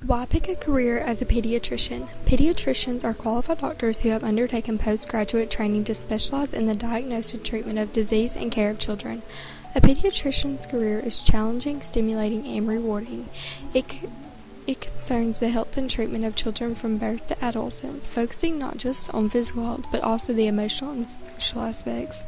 Why pick a career as a pediatrician? Pediatricians are qualified doctors who have undertaken postgraduate training to specialize in the diagnosis and treatment of disease and care of children. A pediatrician's career is challenging, stimulating, and rewarding. It concerns the health and treatment of children from birth to adolescence, focusing not just on physical health, but also the emotional and social aspects.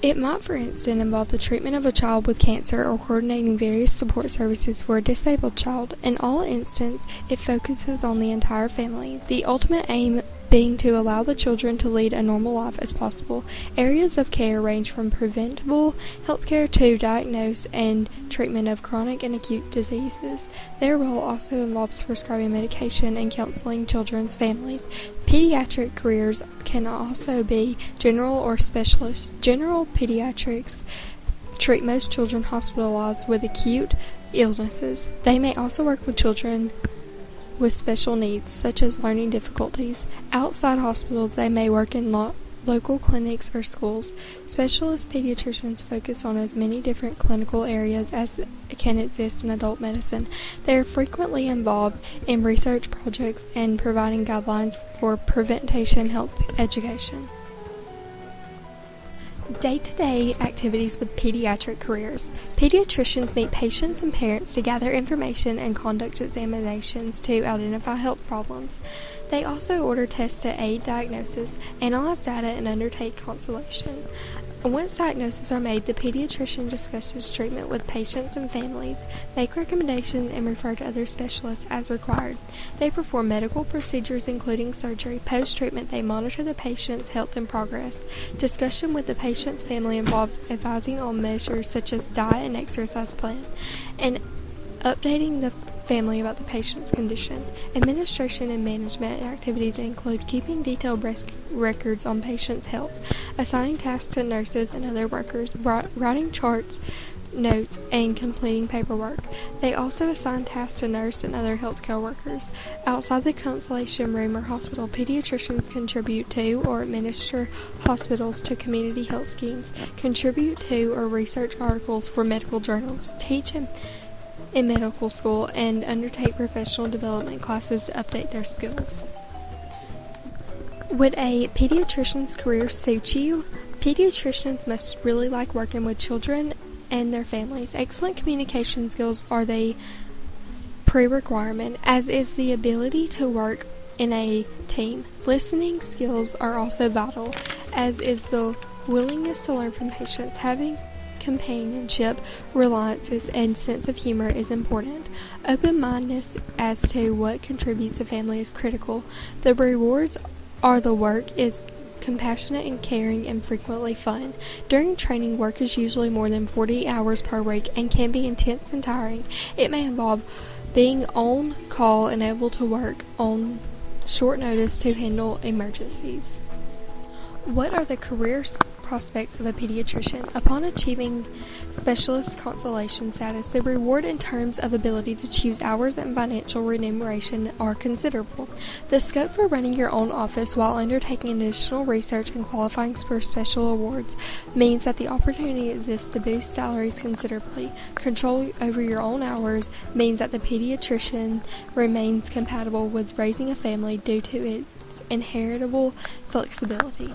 It might, for instance, involve the treatment of a child with cancer or coordinating various support services for a disabled child. In all instances, it focuses on the entire family, the ultimate aim being to allow the children to lead a normal life as possible. Areas of care range from preventable health care to diagnosis and treatment of chronic and acute diseases. Their role also involves prescribing medication and counseling children's families. Pediatric careers can also be general or specialist. General pediatrics treat most children hospitalized with acute illnesses. They may also work with children with special needs, such as learning difficulties. Outside hospitals, they may work in local clinics or schools. Specialist pediatricians focus on as many different clinical areas as can exist in adult medicine. They are frequently involved in research projects and providing guidelines for prevention health education. Day-to-day activities with pediatric careers. Pediatricians meet patients and parents to gather information and conduct examinations to identify health problems. They also order tests to aid diagnosis, analyze data, and undertake consultation. Once diagnoses are made, the pediatrician discusses treatment with patients and families, make recommendations, and refer to other specialists as required. They perform medical procedures including surgery. Post-treatment, they monitor the patient's health and progress. Discussion with the patient's family involves advising on measures such as diet and exercise plan, and updating the family about the patient's condition. Administration and management activities include keeping detailed records on patients' health, assigning tasks to nurses and other workers, writing charts, notes, and completing paperwork. They also assign tasks to nurse and other healthcare workers. Outside the consultation room or hospital, pediatricians contribute to or administer hospitals to community health schemes, contribute to or research articles for medical journals, teach in medical school, and undertake professional development classes to update their skills. Would a pediatrician's career suit you? Pediatricians must really like working with children and their families. Excellent communication skills are the pre-requirement, as is the ability to work in a team. Listening skills are also vital, as is the willingness to learn from patients. Having companionship, reliance, and sense of humor is important. Open-mindedness as to what contributes a family is critical. The rewards are the work is compassionate and caring and frequently fun. During training, work is usually more than 40 hours per week and can be intense and tiring. It may involve being on call and able to work on short notice to handle emergencies. What are the career prospects of a pediatrician? Upon achieving specialist consultation status, the reward in terms of ability to choose hours and financial remuneration are considerable. The scope for running your own office while undertaking additional research and qualifying for special awards means that the opportunity exists to boost salaries considerably. Control over your own hours means that the pediatrician remains compatible with raising a family due to its inheritable flexibility.